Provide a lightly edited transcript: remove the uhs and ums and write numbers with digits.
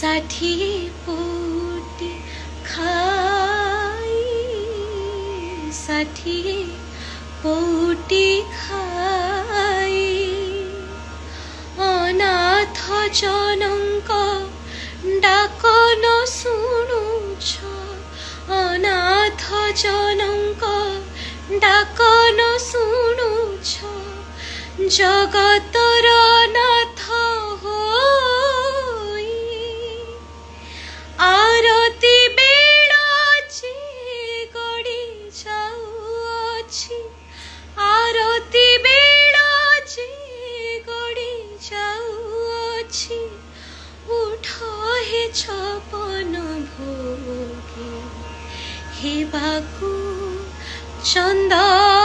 ষাঠিয়ে পৌটি খাই ষাঠিয়ে পৌটি খাই অনাথ জনଙ୍କ ডাক ন শুণুছ অনাথ জনଙ୍କ ডাক ন শুণুছ জগতর নাথ হই আরতি বেল যে গড়ি যাউছি আরতি বেল যে গড়ি যাউছি উঠ হে ছপন ভোগে হেবাকু চন্দন